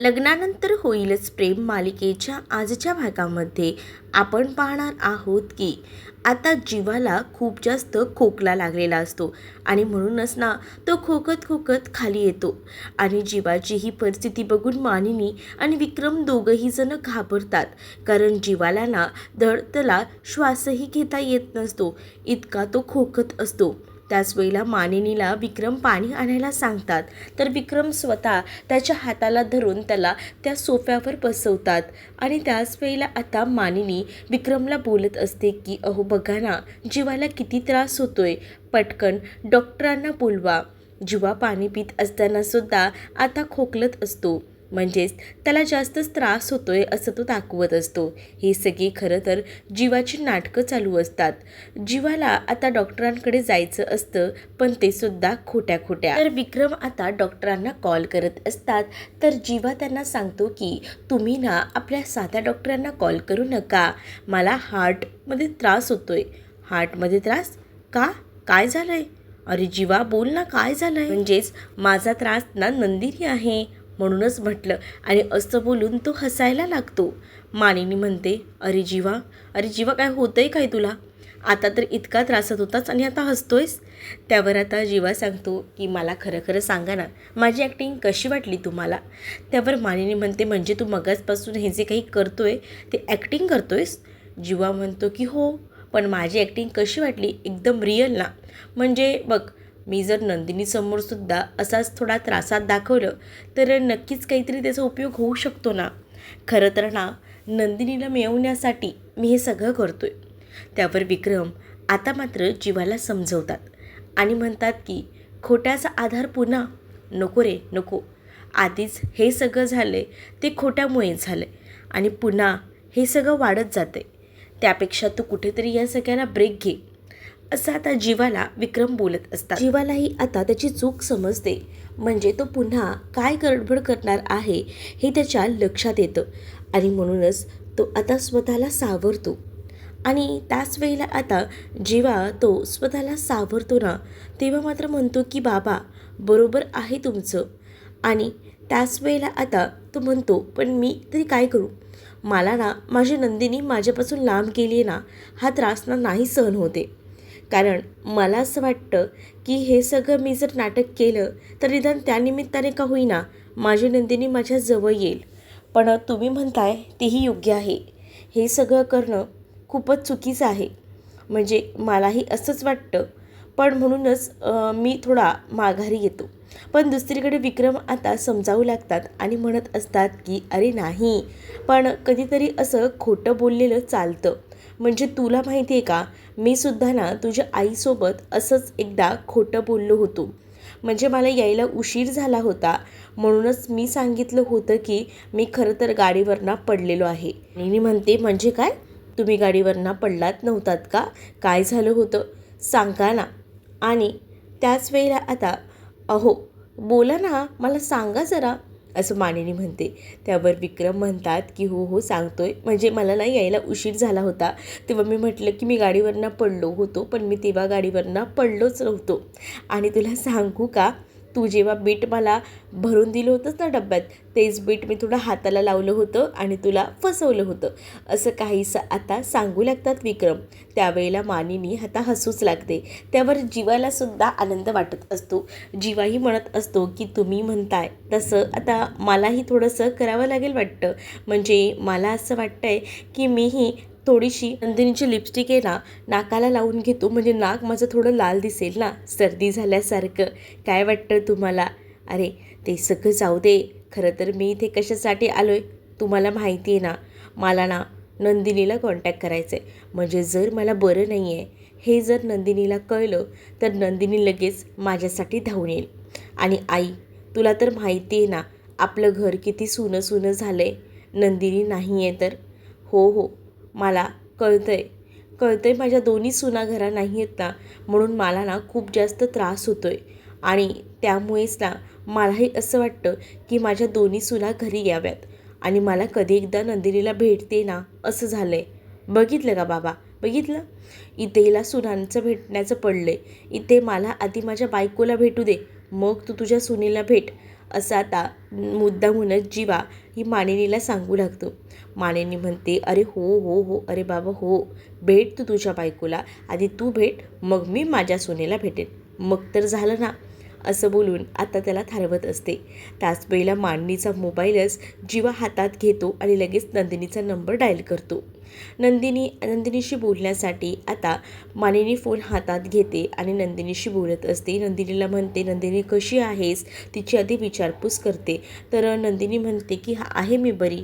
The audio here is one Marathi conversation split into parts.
लग्नानंतर होईलच प्रेम मालिकेच्या आजच्या भागामध्ये आपण पाहणार आहोत की आता जीवाला खूप जास्त खोकला लागलेला असतो आणि म्हणूनच ना तो खोकत खोकत खाली येतो आणि जीवाची ही परिस्थिती बघून मानिनी आणि विक्रम दोघंही जण घाबरतात. कारण जीवाला ना धड त्याला श्वासही घेता येत नसतो, इतका तो खोकत असतो. त्याच वेळेला मानिनीला विक्रम पाणी आणायला सांगतात, तर विक्रम स्वतः त्याच्या हाताला धरून त्याला त्या सोफ्यावर बसवतात. आणि त्याच वेळेला आता मानिनी विक्रमला बोलत असते की अहो बघा ना, जीवाला किती त्रास होतोय, पटकन डॉक्टरांना बोलवा. जीवा पाणी पित असताना सुद्धा आता खोकलत असतो, म्हणजेच त्याला जास्तच त्रास होतोय असं तो दाखवत असतो. ही सगळी खरं तर जीवाची नाटकं चालू असतात. जीवाला आता डॉक्टरांकडे जायचं असतं, पण ते सुद्धा खोट्या खोट्या. तर विक्रम आता डॉक्टरांना कॉल करत असतात, तर जीवा त्यांना सांगतो की तुम्ही ना आपल्या साध्या डॉक्टरांना कॉल करू नका, मला हार्टमध्ये त्रास होतोय. हार्टमध्ये त्रास का? काय झालंय? अरे जीवा बोल ना, काय झालंय? म्हणजेच माझा त्रास ना नंदिनी आहे म्हणूनच म्हटलं. आणि असं बोलून तो हसायला लागतो. मानिनी म्हणते अरे जीवा काय होतंय काय तुला? आता तर इतका त्रासात होताच आणि आता हसतोयस. त्यावर आता जीवा सांगतो की मला खरं खरं सांगा ना, माझी ॲक्टिंग कशी वाटली तुम्हाला? त्यावर मानिनी म्हणते म्हणजे तू मगाचपासून हे जे काही करतोय ते ॲक्टिंग करतोयस? जीवा म्हणतो की हो, पण माझी ॲक्टिंग कशी वाटली? एकदम रिअल ना. म्हणजे बघ, मी जर नंदिनीसमोरसुद्धा असाच थोडा त्रासात दाखवलं तर नक्कीच काहीतरी त्याचा उपयोग होऊ शकतो ना. खरं तर ना, नंदिनीला मिळवण्यासाठी मी हे सगळं करतोय. त्यावर विक्रम आता मात्र जीवाला समजवतात आणि म्हणतात की खोट्याचा आधार पुन्हा नको रे, नको. आधीच हे सगळं झालं ते खोट्यामुळे झालं आणि पुन्हा हे सगळं वाढत जातं. त्यापेक्षा तू कुठेतरी या सगळ्याला ब्रेक घे, असं आता जीवाला विक्रम बोलत असतात. जीवालाही आता त्याची चूक समजते, म्हणजे तो पुन्हा काय गडबड करणार आहे हे त्याच्या लक्षात येतं आणि म्हणूनच तो आता स्वतःला सावरतो. आणि त्याच वेळेला आता जेव्हा तो स्वतःला सावरतो ना, तेव्हा मात्र म्हणतो की बाबा बरोबर आहे तुमचं. आणि त्याच वेळेला आता तो म्हणतो पण मी तरी काय करू? मला ना माझी नंदिनी माझ्यापासून लांब गेली आहे ना, हा त्रास ना नाही सहन होते. कारण मला असं वाटतं की हे सगळं मी जर नाटक केलं तर निदान त्यानिमित्ताने का होईना माझी नंदिनी माझ्या जवळ येईल. पण तुम्ही म्हणताय तेही योग्य आहे, हे सगळं करणं खूपच चुकीचं आहे. म्हणजे मलाही असंच वाटतं, पण म्हणूनच मी थोडा माघारी येतो. पण दुसरीकडे विक्रम आता समजावू लागतात आणि म्हणत असतात की अरे नाही, पण कधीतरी असं खोटं बोललेलं चालतं. म्हणजे तुला माहिती आहे का, मी सुद्धा ना तुझ्या आईसोबत असंच एकदा खोटं बोललो होतो. म्हणजे मला यायला उशीर झाला होता म्हणूनच मी सांगितलं होतं की मी खरं तर गाडीवरनं पडलेलो आहे. आणि म्हणते म्हणजे काय, तुम्ही गाडीवरनं पडलात नव्हतात का? काय झालं होतं सांगा ना. आणि त्याच वेळेला आता अहो बोला ना, मला सांगा जरा, असं मानिनी म्हणते. त्यावर विक्रम म्हणतात की हो हो सांगतोय, म्हणजे मला ना यायला उशीर झाला होता तेव्हा मी म्हटलं की मी गाडीवरनं पडलो होतो, पण मी तेव्हा गाडीवरनं पडलोच नव्हतो. आणि तुला सांगू का, तू जेव्हा बीट मला भरून दिलं होतंस ना डब्यात, तेच बीट मी तुला हाताला लावलं होतं आणि तुला फसवलं होतं, असं काहीसं आता सांगू लागतात विक्रम. त्यावेळेला मानिनी आता हसूच लागते. त्यावर जीवालासुद्धा आनंद वाटत असतो. जीवाही म्हणत असतो की तुम्ही म्हणताय तसं आता मलाही थोडंसं करावं लागेल वाटतं. म्हणजे मला असं वाटतंय की मीही थोडीशी नंदिनीची लिपस्टिक आहे ना नाकाला लावून घेतो, म्हणजे नाक माझं थोडं लाल दिसेल ना, सर्दी झाल्यासारखं. काय वाटतं तुम्हाला? अरे ते सगळं जाऊ दे, खरं तर मी इथे कशासाठी आलो आहे तुम्हाला माहिती आहे ना, मला ना नंदिनीला कॉन्टॅक्ट करायचं आहे. म्हणजे जर मला बरं नाही आहे हे जर नंदिनीला कळलं तर नंदिनी लगेच माझ्यासाठी धावून येईल. आणि आई, तुला तर माहिती आहे ना आपलं घर किती सुनं सुनं झालं आहे, नंदिनी नाही आहे तर. हो हो, मला कळतंय माझ्या दोन्ही सुना घरा नाही आहेत ना, म्हणून मला ना खूप जास्त त्रास होतो आहे. आणि त्यामुळेच ना मलाही असं वाटतं की माझ्या दोन्ही सुना घरी याव्यात आणि मला कधी एकदा नंदिनीला भेटते ना असं झालं आहे. बघितलं का बाबा, बघितलं, इथे हिला सुनांचं भेटण्याचं पडलं आहे. इथे मला आधी माझ्या बायकोला भेटू दे, मग तू तुझ्या सुनेला भेट. असं आता मुद्दामूनच जीवा ही मानिनीला सांगू लागतो. मानिनी म्हणते, अरे हो हो हो, अरे बाबा हो, भेट तू तुझ्या बायकोला, आधी तू भेट, मग मी माझ्या सुनेला भेटेन, मग तर झालं ना, असं बोलून आता त्याला थारवत असते. त्याच वेळेला मानिनीचा मोबाईलच जीवा हातात घेतो आणि लगेच नंदिनीचा नंबर डायल करतो. नंदिनीशी बोलण्यासाठी आता मानिनी फोन हातात घेते आणि नंदिनीशी बोलत असते. नंदिनीला म्हणते, नंदिनी कशी आहेस, तिची आधी विचारपूस करते. तर नंदिनी म्हणते की आहे मी बरी,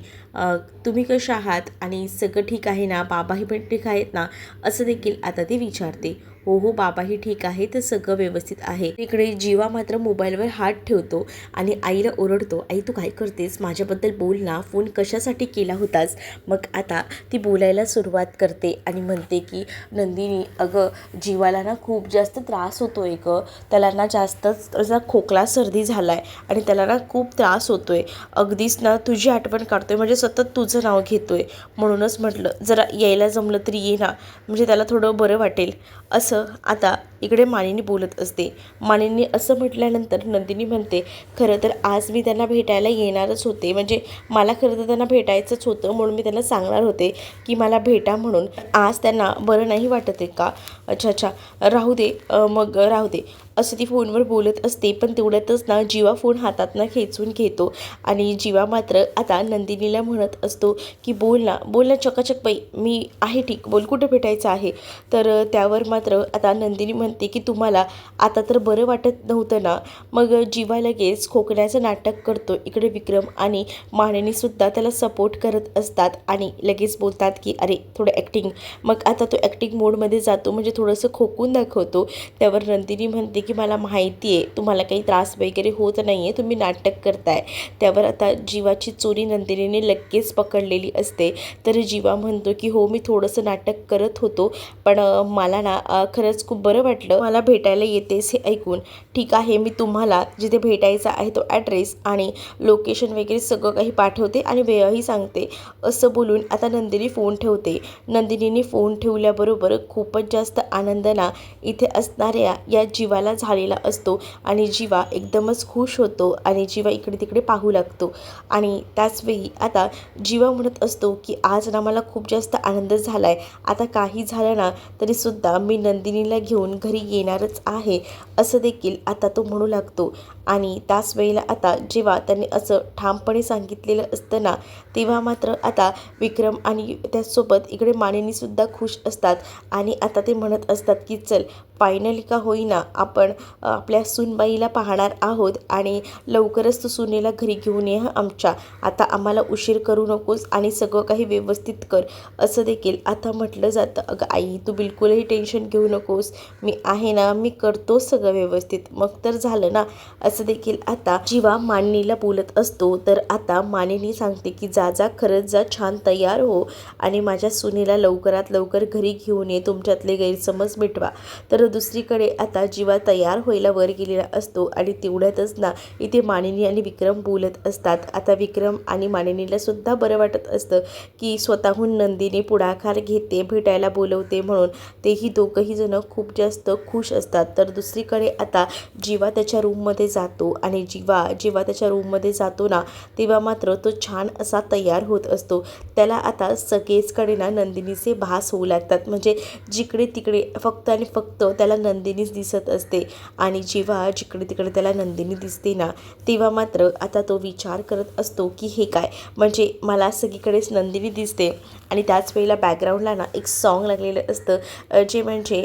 तुम्ही कशा आहात आणि सगळं ठीक आहे ना, बाबाही पण ठीक आहेत ना, असं देखील आता ती विचारते. हो हो, बाबाही ठीक आहे, तर सगळं व्यवस्थित आहे. इकडे जीवा मात्र मोबाईलवर हात ठेवतो आणि आईला ओरडतो, आई तू काय करतेस, माझ्याबद्दल बोल ना, फोन कशासाठी केला होतास. मग आता ती बोलायला सुरुवात करते आणि म्हणते की नंदिनी, अगं जीवाला ना खूप जास्त त्रास होतो आहे गं, त्याला ना जास्तच त्याचा खोकला सर्दी झाला आहे आणि त्याला ना खूप त्रास होतो आहे, अगदीच ना तुझी आठवण काढतो आहे, म्हणजे सतत तुझं नाव घेतो आहे, म्हणूनच म्हटलं जरा यायला जमलं तरी ये ना, म्हणजे त्याला थोडं बरं वाटेल, असं आता इकडे मानिनी बोलत असते. मानिनी असं म्हटल्यानंतर नंदिनी म्हणते, खरं तर आज मी त्यांना भेटायला येणारच होते, म्हणजे मला खरं तर त्यांना भेटायचंच होतं, म्हणून मी त्यांना सांगणार होते की मला भेटा म्हणून. आज त्यांना बरं नाही वाटत आहे का, अच्छा अच्छा, राहू दे, मग राहू दे, असं ती फोनवर बोलत असते. पण तेवढ्यातच ना जीवा फोन हातातनं खेचून घेतो आणि जीवा मात्र आता नंदिनीला म्हणत असतो की बोल ना चकाचक बाई, मी आहे ठीक, बोल कुठे भेटायचं आहे. तर त्यावर मात्र आता नंदिनी म्हणते की तुम्हाला आता तर बरं वाटत नव्हतं ना. मग जीवा लगेच खोकण्याचं नाटक करतो. इकडे विक्रम आणि मानिनीसुद्धा त्याला सपोर्ट करत असतात आणि लगेच बोलतात की अरे थोडं ॲक्टिंग. मग आता तो ॲक्टिंग मोडमध्ये जातो, म्हणजे थोडंसं खोकून दाखवतो. त्यावर नंदिनी म्हणते की मला माहिती आहे तुम्हाला काही त्रास वगैरे होत नाही आहे, तुम्ही नाटक करताय. त्यावर आता जीवाची चोरी नंदिनीने लगेच पकडलेली असते. तर जीवा म्हणतो की हो, मी थोडंसं नाटक करत होतो, पण मला ना खरंच खूप बरं वाटलं, मला भेटायला येतेस हे ऐकून. ठीक आहे, मी तुम्हाला जिथे भेटायचा आहे तो ॲड्रेस आणि लोकेशन वगैरे सगळं काही पाठवते आणि वेळही सांगते, असं बोलून आता नंदिनी फोन ठेवते. नंदिनीने फोन ठेवल्याबरोबर खूपच जास्त आनंद ना इथे असणाऱ्या या जीवाला झालेला असतो आणि जीवा एकदमच खुश होतो आणि जीवा इकडे तिकडे पाहू लागतो. आणि त्याचवेळी आता जीवा म्हणत असतो की आज ना मला खूप जास्त आनंद झाला आहे, आता काही झालं ना तरीसुद्धा मी नंदिनीला घेऊन घरी येणारच आहे, असं देखील आता तो म्हणू लागतो. आणि त्याच वेळेला आता जेव्हा त्यांनी असं ठामपणे सांगितलेलं असतं ना, तेव्हा मात्र आता विक्रम आणि त्याचसोबत इकडे मानिनीसुद्धा खुश असतात आणि आता ते म्हणत असतात की चल फायनली का होईना आपण आपल्या सूनबाईला पाहणार आहोत आणि लवकरच तू सुनेला घरी घेऊन ये आमच्या, आता आम्हाला उशीर करू नकोस आणि सगळं काही व्यवस्थित कर, असं देखील आता म्हटलं जातं. अगं आई तू बिलकुलही टेन्शन घेऊ नकोस, मी आहे ना, मी करतो सगळं व्यवस्थित, मग तर झालं ना, असं देखील आता जीवा मानिनीला बोलत असतो. तर आता मानिनी सांगते की जा जा, खरंच जा, छान तयार हो आणि माझ्या सुनेला लवकरात लवकर घरी घेऊन ये, तुमच्यातले गैरसमज मिटवा. तर दुसरीकडे आता जीवा तयार व्हायला वर गेलेला असतो आणि तेवढ्यातच ना इथे मानिनी आणि विक्रम बोलत असतात. आता विक्रम आणि मानिनीला सुद्धा बरं वाटत असतं की स्वतःहून नंदिनी पुढाकार घेते, भेटायला बोलवते म्हणून. तेही दोघंही जण खूप जास्त खुश असतात. तर दुसरीकडे आता जीवा त्याच्या रूममध्ये जातो आणि जेव्हा त्याच्या रूममध्ये जातो ना, तेव्हा मात्र तो छान असा तयार होत असतो. त्याला आता सगळीचकडे ना नंदिनीचे भास होऊ लागतात, म्हणजे जिकडे तिकडे फक्त आणि फक्त त्याला नंदिनीच दिसत असते. आणि जेव्हा जिकडे तिकडे त्याला नंदिनी दिसते ना, तेव्हा मात्र आता तो विचार करत असतो की हे काय, म्हणजे मला सगळीकडेच नंदिनी दिसते. आणि त्याच वेळेला बॅकग्राऊंडला ना एक सॉन्ग लागलेलं असतं, जे म्हणजे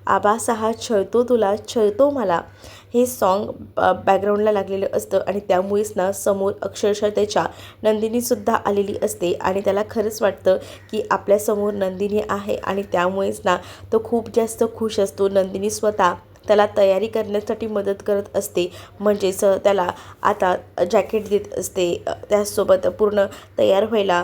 आभासहा छळतो तुला छळतो मला, हे सॉन्ग बॅकग्राऊंडला लागलेलं असतं. आणि त्यामुळेच ना समोर अक्षरशः त्याच्या नंदिनीसुद्धा आलेली असते आणि त्याला खरंच वाटतं की आपल्यासमोर नंदिनी आहे आणि त्यामुळेच ना तो खूप जास्त खुश असतो. नंदिनी स्वतः त्याला तयारी करण्यासाठी मदत करत असते, म्हणजेच त्याला आता जॅकेट देत असते, त्याचसोबत पूर्ण तयार व्हायला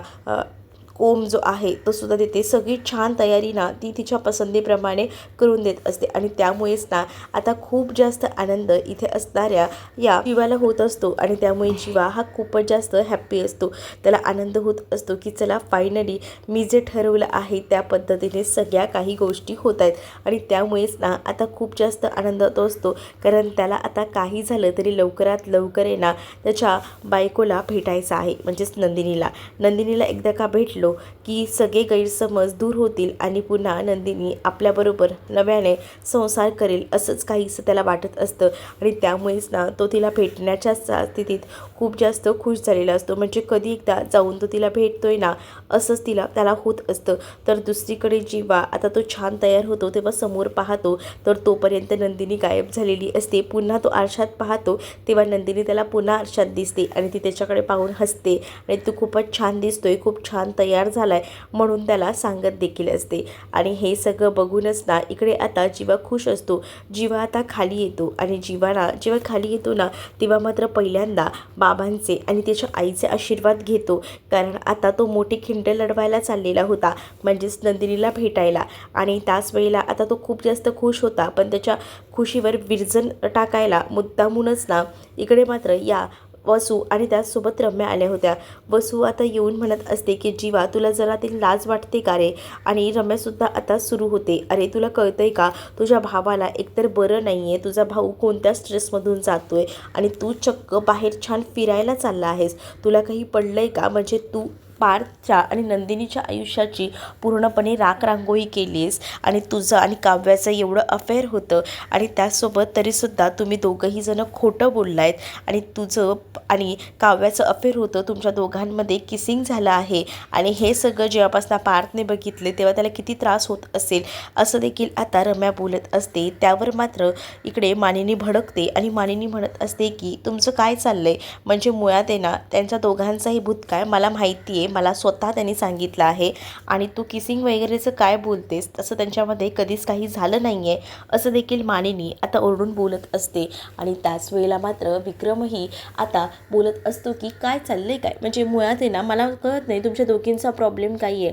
कोंब जो आहे तो सुद्धा देते. सगळी छान तयारी ना ती तिच्या पसंतीप्रमाणे करून देत असते आणि त्यामुळेच ना आता खूप जास्त आनंद इथे असणाऱ्या या जीवाला होत असतो आणि त्यामुळे जीवा हा खूपच जास्त हॅप्पी असतो. त्याला आनंद होत असतो की चला फायनली मी जे ठरवलं आहे त्या पद्धतीने सगळ्या काही गोष्टी होत आहेत आणि त्यामुळेच ना आता खूप जास्त आनंद होत असतो. कारण त्याला आता काही झालं तरी लवकरात लवकर आहे ना त्याच्या बायकोला भेटायचं आहे, म्हणजेच नंदिनीला एकदा का भेटलो की सगळे गैरसमज दूर होतील आणि पुन्हा नंदिनी आपल्याबरोबर नव्याने संसार करेल असंच काहीसं त्याला वाटत असतं आणि त्यामुळेच ना तो तिला भेटण्याच्या स्थितीत खूप जास्त खुश झालेला असतो. म्हणजे कधी एकदा जाऊन तो तिला भेटतोय ना असंच त्याला होत असतं. तर दुसरीकडे जेव्हा आता तो छान तयार होतो तेव्हा समोर पाहतो तर तोपर्यंत नंदिनी गायब झालेली असते. पुन्हा तो आरशात पाहतो तेव्हा नंदिनी त्याला पुन्हा आरशात दिसते आणि ती त्याच्याकडे पाहून हसते आणि तू खूपच छान दिसतोय, खूप छान तयार झालाय म्हणून त्याला सांगत देखील असते. आणि हे सगळं बघूनच ना इकडे आता जीवा खुश असतो. जीवा आता खाली येतो आणि जीवाला जेव्हा खाली येतो ना तेव्हा मात्र पहिल्यांदा बाबांचे आणि त्याच्या आईचे आशीर्वाद घेतो. कारण आता तो मोठी खिंड लढवायला चाललेला होता, म्हणजेच नंदिनीला भेटायला. आणि त्याच वेळेला आता तो खूप जास्त खुश होता, पण त्याच्या खुशीवर विरजण टाकायला मुद्दामूनच ना इकडे मात्र या वसू आणि त्याचसोबत रम्या आल्या होत्या. वसू आता येऊन म्हणत असते की जीवा तुला जरा ती लाज वाटते का रे? आणि रम्यासुद्धा आता सुरू होते, अरे तुला कळतंय का तुझ्या भावाला एकतर बरं नाही आहे, तुझा भाऊ कोणत्या स्ट्रेसमधून जातोय आणि तू चक्क बाहेर छान फिरायला चालला आहेस, तुला काही पडलंय का? म्हणजे तू पार्थच्या आणि नंदिनीच्या आयुष्याची पूर्णपणे राखरांगोळी केलीस आणि तुझं आणि काव्याचं एवढं अफेअर होतं आणि त्याचसोबत तरीसुद्धा तुम्ही दोघंही जण खोटं बोललायत आणि तुझं आणि काव्याचं अफेअर होतं, तुमच्या दोघांमध्ये किसिंग झालं आहे आणि हे सगळं जेव्हापासून पार्थने बघितले तेव्हा त्याला किती त्रास होत असेल असं देखील आता रम्या बोलत असते. त्यावर मात्र इकडे मानिनी भडकते आणि मानिनी म्हणत असते की तुमचं काय चाललंय? म्हणजे मुळात आहे ना त्यांच्या दोघांचाही भूतकाळ मला माहिती आहे, मला स्वतः त्यांनी सांगितलं आहे आणि तू किसिंग वगैरेचं काय बोलतेस, तसं त्यांच्यामध्ये कधीच काही झालं नाही आहे असं देखील मानिनी आता ओरडून बोलत असते. आणि त्याच वेळेला मात्र विक्रमही आता बोलत असतो की काय चाललंय काय? म्हणजे मुळात आहे ना मला कळत नाही तुमच्या दोघींचा प्रॉब्लेम काय आहे.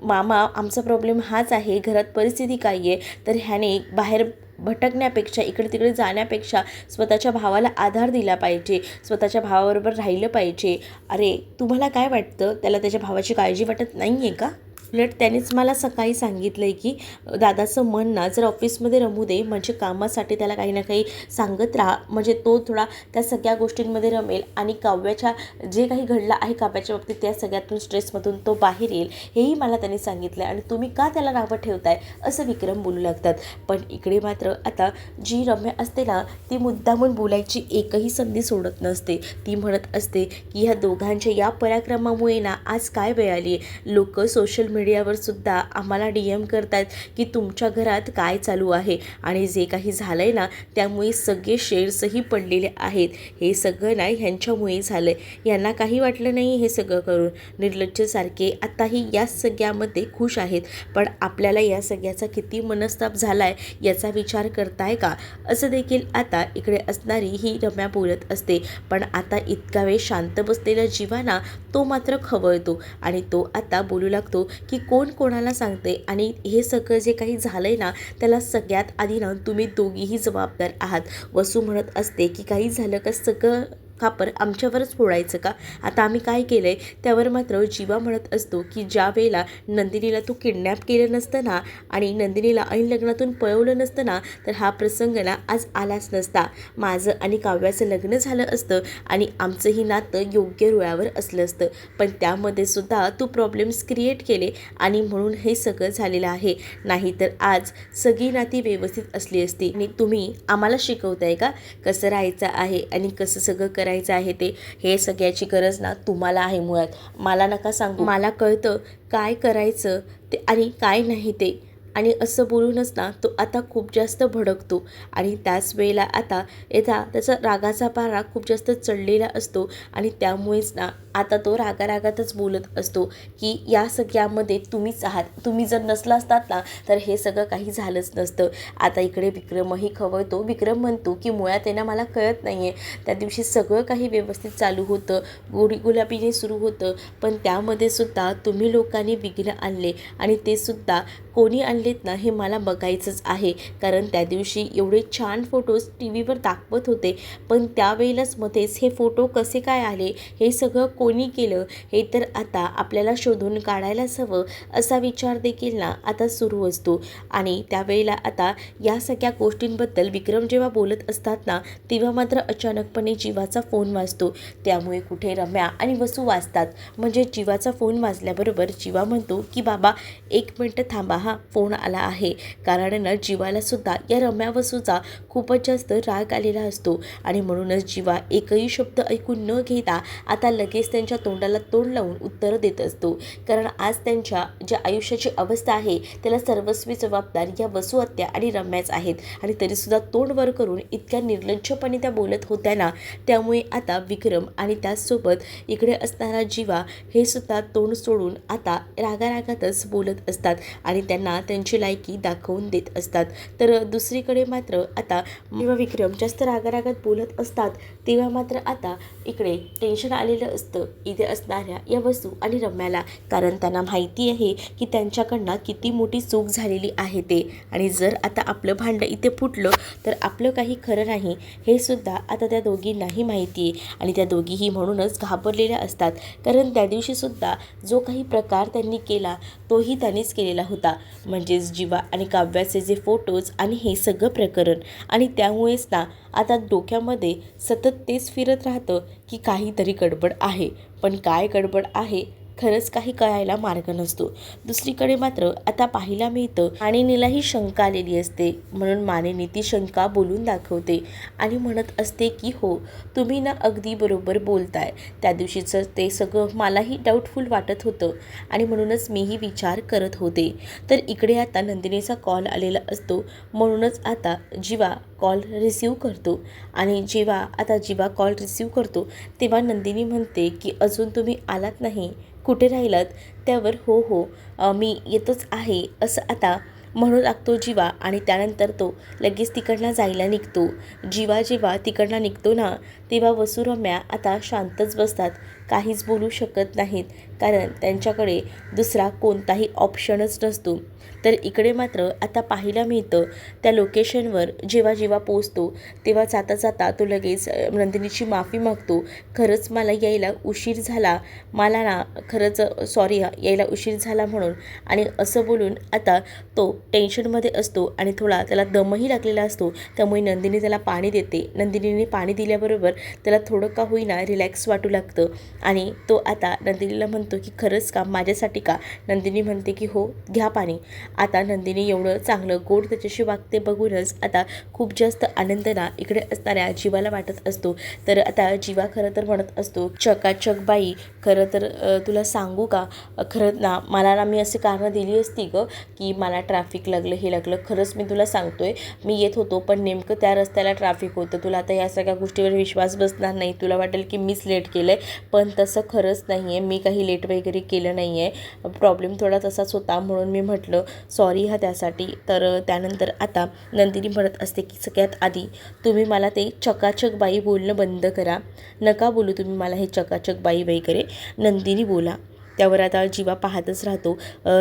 मामा आमचा प्रॉब्लेम हाच आहे, घरात परिस्थिती काय आहे, तर ह्याने बाहेर भटकण्यापेक्षा इकडे तिकडे जाण्यापेक्षा स्वतःच्या भावाला आधार दिला पाहिजे, स्वतःच्या भावाबरोबर राहिलं पाहिजे. अरे तुम्हाला काय वाटतं, त्याला त्याच्या भावाची काळजी वाटत नाही आहे का? उलट त्यानेच मला सकाळी सांगितलं आहे की दादाचं मन ना जर ऑफिसमध्ये रमू दे, म्हणजे कामासाठी त्याला काही ना काही सांगत राहा, म्हणजे तो थोडा त्या सगळ्या गोष्टींमध्ये रमेल आणि काव्याच्या जे काही घडलं आहे काव्याच्या बाबतीत त्या सगळ्यातून स्ट्रेसमधून तो बाहेर येईल, हेही मला त्याने सांगितलं आहे आणि तुम्ही का त्याला नावं ठेवताय असं विक्रम बोलू लागतात. पण इकडे मात्र आता जी रम्या असते ना ती मुद्दामून बोलायची एकही संधी सोडत नसते. ती म्हणत असते की ह्या दोघांच्या या पराक्रमामुळे ना आज काय वेळ आली आहे, लोक सोशल मीडियावर सुद्धा आम्हाला DM करतात की तुमच्या घरात काय चालू आहे आणि जे काही झालं आहे ना त्यामुळे सगळे शेअर्सही पडलेले आहेत, हे सगळं नाही ह्यांच्यामुळे झालं आहे. यांना काही वाटलं नाही हे सगळं करून, निर्लज्जसारखे आताही या सगळ्यामध्ये खुश आहेत, पण आपल्याला या सगळ्याचा किती मनस्ताप झाला आहे याचा विचार करताय का? असं देखील आता इकडे असणारी ही रम्या बोलत असते. पण आता इतका वेळ शांत बसलेला जीवाना तो मात्र खवळतो आणि तो आता बोलू लागतो की कोण कोणाला सांगते आणि हे सगळं जे काही झालं आहे ना त्याला सगळ्यात आधी ना तुम्ही दोघीही जबाबदार आहात. वसू म्हणत असते की काही झालं का सगळं खापर आमच्यावरच फोडायचं का? आता आम्ही काय केलं आहे? त्यावर मात्र जीवा म्हणत असतो की ज्या वेळेला नंदिनीला तू किडनॅप केलं नसतं ना आणि नंदिनीला ऐन लग्नातून पळवलं नसतं ना तर हा प्रसंग ना आज आलाच नसता. माझं आणि काव्याचं लग्न झालं असतं आणि आमचंही नातं योग्य रुळावर असलं असतं, पण त्यामध्ये सुद्धा तू प्रॉब्लेम्स क्रिएट केले आणि म्हणून हे सगळं झालेलं आहे. नाहीतर आज सगळी नाती व्यवस्थित असली असती. आणि तुम्ही आम्हाला शिकवताय का कसं राहायचं आहे आणि कसं सगळं करायचं आहे ते? हे सगळ्याची गरज ना तुम्हाला आहे, मुळात मला नका सांगू, मला कळतं काय करायचं ते आणि काय नाही ते. आणि असं बोलूनच ना तो आता खूप जास्त भडकतो आणि त्याच वेळेला आता त्याचा रागाचा पारा खूप जास्त चढलेला असतो आणि त्यामुळेच ना आता तो रागारागातच बोलत असतो की या सगळ्यामध्ये तुम्हीच आहात, तुम्ही जर नसला असतात ना तर हे सगळं काही झालंच नसतं. आता इकडे विक्रमही खवळतो. विक्रम म्हणतो की मुळात आहे ना मला कळत नाही आहे, त्या दिवशी सगळं काही व्यवस्थित चालू होतं, गोडी गुलाबीने सुरू होतं, पण त्यामध्ये सुद्धा तुम्ही लोकांनी विघ्न आणले आणि ते सुद्धा कोणी आणलेत ना हे मला बघायचंच आहे. कारण त्या दिवशी एवढे छान फोटोज टी व्हीवर दाखवत होते, पण त्यावेळेलाच मध्येच हे फोटो कसे काय आले, हे सगळं कोणी केलं, हे तर आता आपल्याला शोधून काढायलाच हवं असा विचार देखील ना आता सुरू असतो. आणि त्यावेळेला आता या सगळ्या गोष्टींबद्दल विक्रम जेव्हा बोलत असतात ना तेव्हा मात्र अचानकपणे जीवाचा फोन वाजतो. त्यामुळे कुठे रम्या आणि वसू वाजतात. म्हणजे जीवाचा फोन वाजल्याबरोबर जीवा म्हणतो की बाबा 1 मिनटं थांबा, हा फोन आला आहे. कारण ना जीवाला सुद्धा या रम्या वसूचा खूपच जास्त राग आलेला असतो आणि म्हणूनच जीवा एकही शब्द ऐकून न घेता आता लगेच त्यांच्या तोंडाला तोंड लावून उत्तर देत असतो. कारण आज त्यांच्या ज्या आयुष्याची अवस्था आहे त्याला सर्वस्वी जबाबदार या वसू आत्या आणि रम्याच आहेत आणि तरीसुद्धा तोंड वर करून इतक्या निर्लज्जपणे त्या बोलत होत्या ना, त्यामुळे आता विक्रम आणि त्याचसोबत इकडे असणारा जीवा हे सुद्धा तोंड सोडून आता रागारागातच बोलत असतात आणि त्यांना त्यांची लायकी दाखवून देत असतात. तर दुसरीकडे मात्र आता जेव्हा विक्रम जास्त रागारागात बोलत असतात तेव्हा मात्र आता इकडे टेन्शन आलेलं असतं इथे असणाऱ्या या वसू आणि रम्याला. कारण त्यांना माहिती आहे की त्यांच्याकडनं किती मोठी चूक झालेली आहे ते, आणि जर आता आपलं भांडं इथे फुटलं तर आपलं काही खरं नाही हे सुद्धा आता त्या दोघींनाही माहिती आहे. आणि त्या दोघीही म्हणूनच घाबरलेल्या असतात. कारण त्या दिवशीसुद्धा जो काही प्रकार त्यांनी केला तोही त्यांनीच केलेला होता, म्हणजेच जीवा आणि काव्याचे जे फोटोज आणि हे सगळं प्रकरण. आणि त्यामुळेच ना आता डोक्यामध्ये सतत तेच फिरत राहतं की काहीतरी गडबड आहे, पण काय गडबड आहे खरंच काही कळायला मार्ग नसतो. दुसरीकडे मात्र आता पाहायला मिळतं मानिनीलाही शंका आलेली असते, म्हणून मानिनी ती शंका बोलून दाखवते आणि म्हणत असते की हो तुम्ही ना अगदी बरोबर बोलताय, त्या दिवशीचं ते सगळं मलाही डाऊटफुल वाटत होतं आणि म्हणूनच मीही विचार करत होते. तर इकडे आता नंदिनीचा कॉल आलेला असतो, म्हणूनच आता जीवा कॉल रिसीव करतो आणि जेव्हा आता जीवा कॉल रिसीव करतो तेव्हा नंदिनी म्हणते की अजून तुम्ही आलात नाही, कुठे राहिलात? त्यावर हो हो मी येतोच आहे असं आता म्हणू लागतो जीवा आणि त्यानंतर तो लगेच तिकडनं जायला निघतो. जीवा जेव्हा तिकडनं निघतो ना तेव्हा वसू रम्या आता शांतच बसतात, काहीच बोलू शकत नाहीत, कारण त्यांच्याकडे दुसरा कोणताही ऑप्शनच नसतो. तर इकडे मात्र आता पाहायला मिळतं त्या लोकेशनवर जेव्हा जेव्हा पोचतो तेव्हा जाता जाता तो लगेच नंदिनीची माफी मागतो. खरंच मला यायला उशीर झाला, मला ना खरंच सॉरी यायला उशीर झाला म्हणून. आणि असं बोलून आता तो टेन्शनमध्ये असतो आणि थोडा त्याला दमही लागलेला असतो, त्यामुळे नंदिनी त्याला पाणी देते. नंदिनीने पाणी दिल्याबरोबर त्याला थोडं का होईना रिलॅक्स वाटू लागतं आणि तो आता नंदिनीला म्हणतो की खरंच का, माझ्यासाठी का? नंदिनी म्हणते की हो घ्या पाणी. आता नंदिनी एवढं चांगलं गोड त्याच्याशी वागते बघूनच आता खूप जास्त आनंद ना इकडे असणाऱ्या जीवाला वाटत असतो. तर आता जीवा खरं तर म्हणत असतो, चकाचक बाई खरं तर तुला सांगू का, खरं ना मला ना मी अशी कारणं दिली असती गं की मला ट्रॅफिक लागलं हे लागलं. खरंच मी तुला सांगतोय मी येत होतो पण नेमकं त्या रस्त्याला ट्रॅफिक होतं. तुला आता या सगळ्या गोष्टीवर विश्वास बसणार नाही, तुला वाटेल की मीच लेट केलं आहे, पण तसं खरंच नाही आहे, मी काही लेट वगैरे केलं नाही आहे. प्रॉब्लेम थोडा तसाच होता म्हणून मी म्हटलं सॉरी त्यासाठी. तर त्यानंतर आता नंदिनी म्हणत असते की सगळ्यात आधी तुम्ही मला ते चकाचक बाई बोलणं बंद करा, नका बोलू तुम्ही मला हे चकाचक बाई वगैरे, नंदिनी बोला. त्यावर आता जीवा पाहतच राहतो.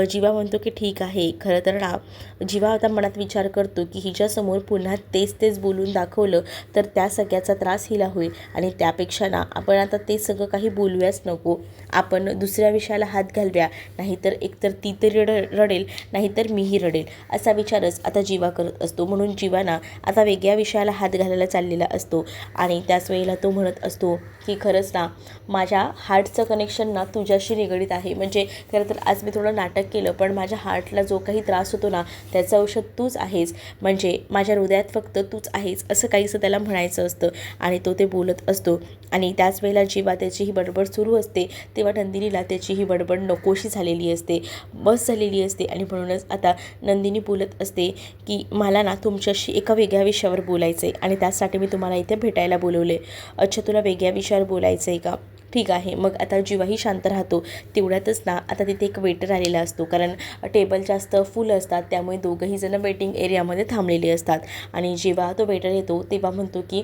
जीवा म्हणतो की ठीक आहे. खरं तर ना जीवा आता मनात विचार करतो की हिच्यासमोर पुन्हा तेच बोलून दाखवलं तर त्या सगळ्याचा त्रास हिला होईल आणि त्यापेक्षा ना आपण आता ते सगळं काही बोलूयाच नको, आपण दुसऱ्या विषयाला हात घालूया, नाहीतर एकतर ती तरी रडेल नाहीतर मीही रडेल असा विचारच आता जीवा करत असतो. म्हणून जीवाना आता वेगळ्या विषयाला हात घालायला चाललेला असतो आणि त्याच वेळेला तो म्हणत असतो की खरंच ना माझ्या हार्टचं कनेक्शन ना तुझ्याशी निगडीत देत आहे. म्हणजे खरं तर आज मी थोडं नाटक केलं, पण माझ्या हार्टला जो काही त्रास होतो ना त्याचं औषध तूच आहेस, म्हणजे माझ्या हृदयात फक्त तूच आहेस, असं काहीसं त्याला म्हणायचं असतं. आणि तो ते बोलत असतो. आणि त्याच वेळेला जेव्हा त्याची ही बडबड सुरू असते तेव्हा नंदिनीला त्याची ही बडबड नकोशी झालेली असते, बस झालेली असते. आणि म्हणूनच आता नंदिनी बोलत असते की मला ना तुमच्याशी एका वेगळ्या विषयावर बोलायचं आहे आणि त्यासाठी मी तुम्हाला इथे भेटायला बोलवले. अच्छा, तुला वेगळ्या विषयावर बोलायचं आहे का? ठीक आहे. मग आता जीवाही शांत राहतो. तेवढ्यातच ना आता तिथे एक वेटर आलेला असतो, कारण टेबल जास्त फुल असतात, त्यामुळे दोघंही जण वेटिंग एरियामध्ये थांबलेले असतात. आणि जेव्हा तो वेटर येतो तेव्हा म्हणतो की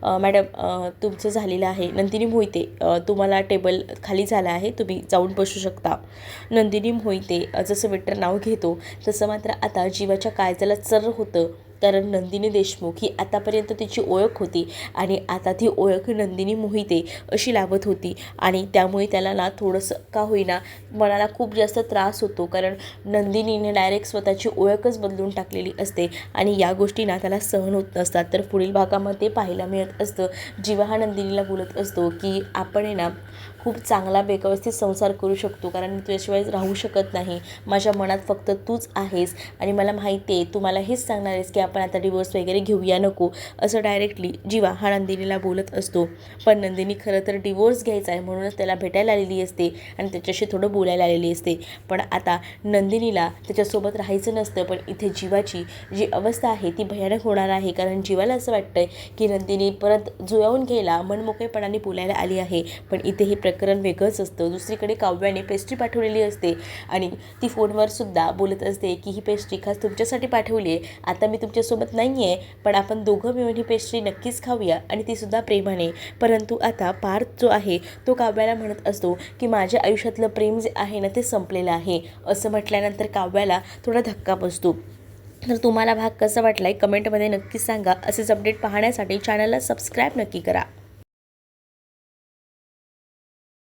मॅडम, तुमचं झालेलं आहे. नंदिनी मोहिते, तुम्हाला टेबल खाली झाला आहे, तुम्ही जाऊन बसू शकता. नंदिनी मोहिते जसं वेटर नाव घेतो तसं मात्र आता जीवाच्या काळजाला चर होतं, कारण नंदिनी देशमुख ही आतापर्यंत तिची ओळख होती आणि आता ती ओळख नंदिनी मोहिते अशी लाभत होती. आणि त्यामुळे त्याला ना थोडंसं का होईना मनाला खूप जास्त त्रास होतो, कारण नंदिनीने डायरेक्ट स्वतःची ओळखच बदलून टाकलेली असते आणि या गोष्टी ना त्याला सहन होत नसतात. तर पुढील भागामध्ये पाहायला मिळत असतं, जीवा हा नंदिनीला बोलत असतो की आपण आहे ना खूप चांगला व्यवस्थित संसार करू शकतो, कारण मी तुझ्याशिवाय राहू शकत नाही. माझ्या मनात फक्त तूच आहेस आणि मला माहिती आहे तू मला हेच सांगणार आहेस की आपण आता डिवोर्स वगैरे घेऊया नको, असं डायरेक्टली जीवा हा नंदिनीला बोलत असतो. पण नंदिनी खरं तर डिवोर्स घ्यायचा आहे म्हणूनच त्याला भेटायला आलेली असते आणि त्याच्याशी थोडं बोलायला आलेली असते. पण आता नंदिनीला त्याच्यासोबत राहायचं नसतं, पण इथे जीवाची जी अवस्था आहे ती भयानक होणार आहे, कारण जीवाला असं वाटतंय की नंदिनी परत जुळवून घ्यायला मनमोकळेपणाने बोलायला आली आहे. पण इथे हे प्रकरण वेगळंच असतं. दुसरीकडे काव्याने पेस्ट्री पाठवलेली असते आणि ती फोनवर सुद्धा बोलत असते की ही पेस्ट्री खास तुमच्यासाठी पाठवली आहे. आता मी तुमच्यासोबत नाही आहे, पण आपण दोघं मिळून ही पेस्ट्री नक्कीच खाऊया, आणि तीसुद्धा प्रेमाने. परंतु आता पार्थ जो आहे तो काव्याला म्हणत असतो की माझ्या आयुष्यातलं प्रेम जे आहे ना ते संपलेलं आहे. असं म्हटल्यानंतर काव्याला थोडा धक्का बसतो. तर तुम्हाला भाग कसा वाटला आहे कमेंटमध्ये नक्कीच सांगा. असेच अपडेट पाहण्यासाठी चॅनलला सबस्क्राईब नक्की करा.